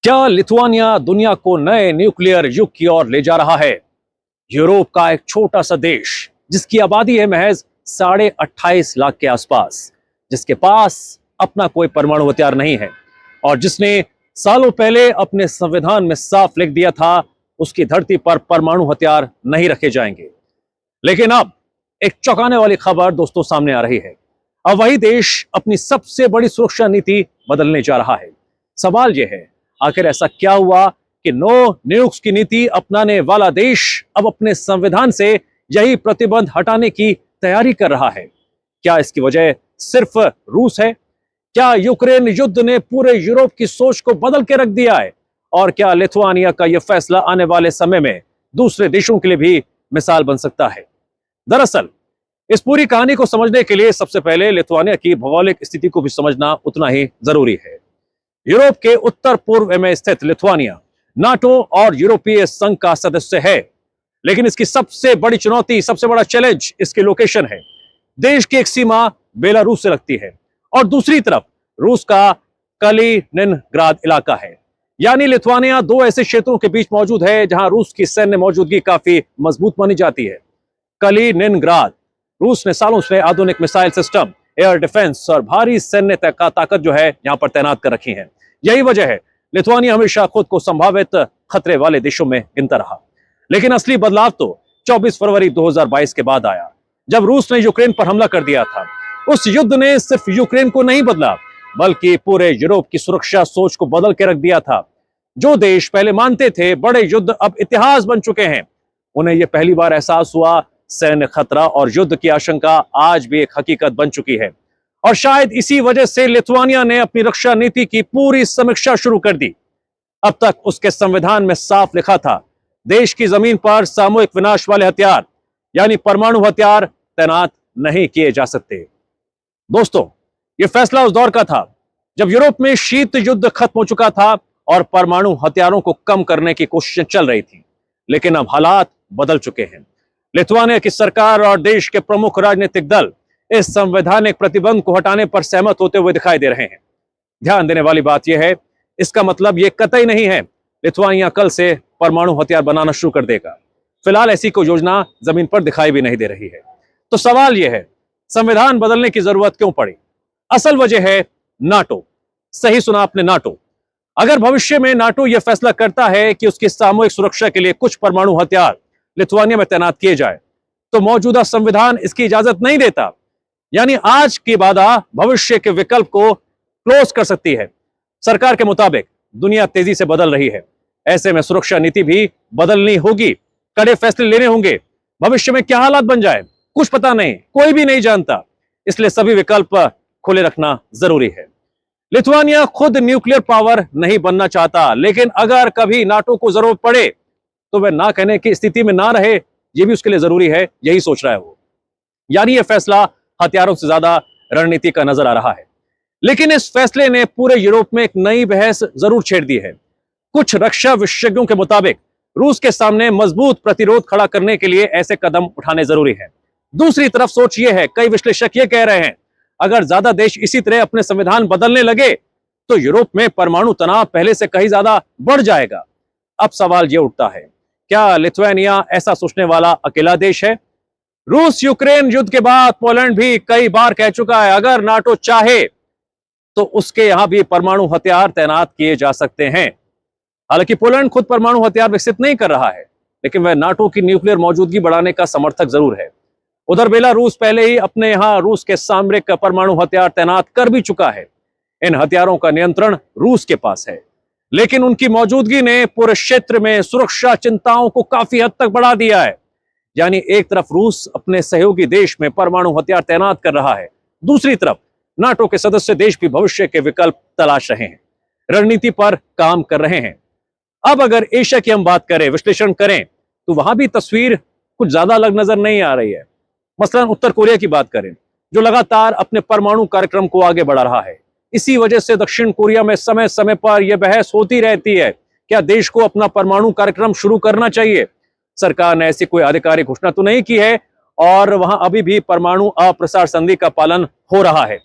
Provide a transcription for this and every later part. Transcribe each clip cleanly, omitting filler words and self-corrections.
क्या लिथुआनिया दुनिया को नए न्यूक्लियर युग की ओर ले जा रहा है? यूरोप का एक छोटा सा देश जिसकी आबादी है महज 28.5 लाख के आसपास, जिसके पास अपना कोई परमाणु हथियार नहीं है और जिसने सालों पहले अपने संविधान में साफ लिख दिया था उसकी धरती पर परमाणु हथियार नहीं रखे जाएंगे। लेकिन अब एक चौंकाने वाली खबर दोस्तों सामने आ रही है। अब वही देश अपनी सबसे बड़ी सुरक्षा नीति बदलने जा रहा है। सवाल यह है, आखिर ऐसा क्या हुआ कि नो न्यूक्स की नीति अपनाने वाला देश अब अपने संविधान से यही प्रतिबंध हटाने की तैयारी कर रहा है? क्या इसकी वजह सिर्फ रूस है? क्या यूक्रेन युद्ध ने पूरे यूरोप की सोच को बदल के रख दिया है? और क्या लिथुआनिया का यह फैसला आने वाले समय में दूसरे देशों के लिए भी मिसाल बन सकता है? दरअसल इस पूरी कहानी को समझने के लिए सबसे पहले लिथुआनिया की भौगोलिक स्थिति को भी समझना उतना ही जरूरी है। यूरोप के उत्तर पूर्व में स्थित लिथुआनिया नाटो और यूरोपीय संघ का सदस्य है, लेकिन इसकी सबसे बड़ी चुनौती, सबसे बड़ा चैलेंज इसकी लोकेशन है। देश की एक सीमा बेलारूस से लगती है और दूसरी तरफ रूस का कलिनिनग्राद इलाका है। यानी लिथुआनिया दो ऐसे क्षेत्रों के बीच मौजूद है जहां रूस की सैन्य मौजूदगी काफी मजबूत मानी जाती है। कलिनिनग्राद रूस ने सालों से आधुनिक मिसाइल सिस्टम, एयर डिफेंस और भारी सैन्य ताकत जो है यहां पर तैनात कर रखी है। यही वजह है लिथुआनिया हमेशा खुद को संभावित खतरे वाले देशों में गिनता रहा। लेकिन असली बदलाव तो 24 फरवरी 2022 के बाद आया, जब रूस ने यूक्रेन पर हमला कर दिया था। उस युद्ध ने सिर्फ यूक्रेन को नहीं बदला, बल्कि पूरे यूरोप की सुरक्षा सोच को बदल के रख दिया था। जो देश पहले मानते थे बड़े युद्ध अब इतिहास बन चुके हैं, उन्हें यह पहली बार एहसास हुआ सैन्य खतरा और युद्ध की आशंका आज भी एक हकीकत बन चुकी है। और शायद इसी वजह से लिथुआनिया ने अपनी रक्षा नीति की पूरी समीक्षा शुरू कर दी। अब तक उसके संविधान में साफ लिखा था, देश की जमीन पर सामूहिक विनाश वाले हथियार यानी परमाणु हथियार तैनात नहीं किए जा सकते। दोस्तों, यह फैसला उस दौर का था जब यूरोप में शीत युद्ध खत्म हो चुका था और परमाणु हथियारों को कम करने की कोशिशें चल रही थी। लेकिन अब हालात बदल चुके हैं। लिथुआनिया की सरकार और देश के प्रमुख राजनीतिक दल इस संवैधानिक प्रतिबंध को हटाने पर सहमत होते हुए दिखाई दे रहे हैं। ध्यान देने वाली बात यह है, इसका मतलब यह कतई नहीं है लिथुआनिया कल से परमाणु हथियार बनाना शुरू कर देगा। फिलहाल ऐसी कोई योजना जमीन पर दिखाई भी नहीं दे रही है। तो सवाल यह है, संविधान बदलने की जरूरत क्यों पड़ी? असल वजह है नाटो। सही सुना आपने, नाटो। अगर भविष्य में नाटो यह फैसला करता है कि उसकी सामूहिक सुरक्षा के लिए कुछ परमाणु हथियार लिथुआनिया में तैनात किए जाए, तो मौजूदा संविधान इसकी इजाजत नहीं देता। यानी आज की बाधा भविष्य के विकल्प को क्लोज कर सकती है। सरकार के मुताबिक दुनिया तेजी से बदल रही है, ऐसे में सुरक्षा नीति भी बदलनी होगी, कड़े फैसले लेने होंगे। भविष्य में क्या हालात बन जाए कुछ पता नहीं, कोई भी नहीं जानता। इसलिए सभी विकल्प खुले रखना जरूरी है। लिथुआनिया खुद न्यूक्लियर पावर नहीं बनना चाहता, लेकिन अगर कभी नाटो को जरूरत पड़े तो वह ना कहने की स्थिति में ना रहे, यह भी उसके लिए जरूरी है, यही सोच रहा है वो। यानी यह फैसला हथियारों से ज्यादा रणनीति का नजर आ रहा है। लेकिन इस फैसले ने पूरे यूरोप में एक नई बहस जरूर छेड़ दी है। कुछ रक्षा विशेषज्ञों के मुताबिक रूस के सामने मजबूत प्रतिरोध खड़ा करने के लिए ऐसे कदम उठाने जरूरी है। दूसरी तरफ सोच यह है, कई विश्लेषक यह कह रहे हैं, अगर ज्यादा देश इसी तरह अपने संविधान बदलने लगे तो यूरोप में परमाणु तनाव पहले से कहीं ज्यादा बढ़ जाएगा। अब सवाल यह उठता है, क्या लिथुआनिया ऐसा सोचने वाला अकेला देश है? रूस यूक्रेन युद्ध के बाद पोलैंड भी कई बार कह चुका है, अगर नाटो चाहे तो उसके यहां भी परमाणु हथियार तैनात किए जा सकते हैं। हालांकि पोलैंड खुद परमाणु हथियार विकसित नहीं कर रहा है, लेकिन वह नाटो की न्यूक्लियर मौजूदगी बढ़ाने का समर्थक जरूर है। उधर बेलारूस पहले ही अपने यहां रूस के सामरिक परमाणु हथियार तैनात कर भी चुका है। इन हथियारों का नियंत्रण रूस के पास है, लेकिन उनकी मौजूदगी ने पूरे क्षेत्र में सुरक्षा चिंताओं को काफी हद तक बढ़ा दिया है। यानी एक तरफ रूस अपने सहयोगी देश में परमाणु हथियार तैनात कर रहा है, दूसरी तरफ नाटो के सदस्य देश भी भविष्य के विकल्प तलाश रहे हैं, रणनीति पर काम कर रहे हैं। अब अगर एशिया की हम बात करें, विश्लेषण करें, तो वहां भी तस्वीर कुछ ज्यादा अलग नजर नहीं आ रही है। मसलन उत्तर कोरिया की बात करें, जो लगातार अपने परमाणु कार्यक्रम को आगे बढ़ा रहा है। इसी वजह से दक्षिण कोरिया में समय समय पर यह बहस होती रहती है, क्या देश को अपना परमाणु कार्यक्रम शुरू करना चाहिए। सरकार ने ऐसी कोई आधिकारिक घोषणा तो नहीं की है और वहां अभी भी परमाणु अप्रसार संधि का पालन हो रहा है।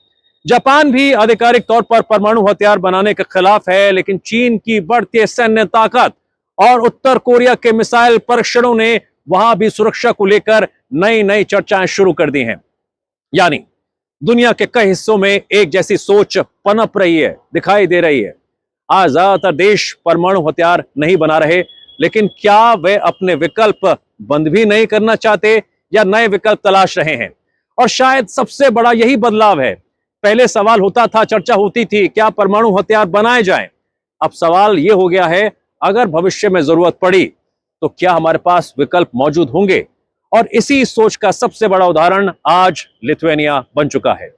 जापान भी आधिकारिक तौर पर परमाणु हथियार बनाने के खिलाफ है, लेकिन चीन की बढ़ती सैन्य ताकत और उत्तर कोरिया के मिसाइल परीक्षणों ने वहां भी सुरक्षा को लेकर नई नई चर्चाएं शुरू कर दी हैं। यानी दुनिया के कई हिस्सों में एक जैसी सोच पनप रही है, दिखाई दे रही है। आज ज्यादातर देश परमाणु हथियार नहीं बना रहे, लेकिन क्या वे अपने विकल्प बंद भी नहीं करना चाहते या नए विकल्प तलाश रहे हैं? और शायद सबसे बड़ा यही बदलाव है। पहले सवाल होता था, चर्चा होती थी, क्या परमाणु हथियार बनाए जाएं? अब सवाल यह हो गया है, अगर भविष्य में जरूरत पड़ी तो क्या हमारे पास विकल्प मौजूद होंगे? और इसी सोच का सबसे बड़ा उदाहरण आज लिथुआनिया बन चुका है,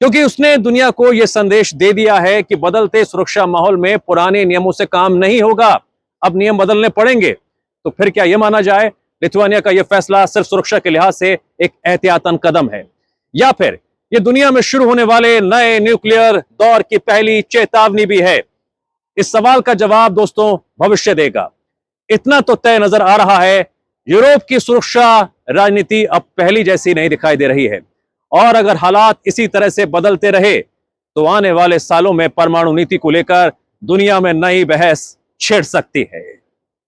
क्योंकि उसने दुनिया को यह संदेश दे दिया है कि बदलते सुरक्षा माहौल में पुराने नियमों से काम नहीं होगा, अब नियम बदलने पड़ेंगे। तो फिर क्या यह माना जाए लिथुआनिया का यह फैसला सिर्फ सुरक्षा के लिहाज से एक एहतियातन कदम है, या फिर यह दुनिया में शुरू होने वाले नए न्यूक्लियर दौर की पहली चेतावनी भी है? इस सवाल का जवाब दोस्तों भविष्य देगा। इतना तो तय नजर आ रहा है, यूरोप की सुरक्षा राजनीति अब पहली जैसी नहीं दिखाई दे रही है, और अगर हालात इसी तरह से बदलते रहे तो आने वाले सालों में परमाणु नीति को लेकर दुनिया में नई बहस छिड़ सकती है।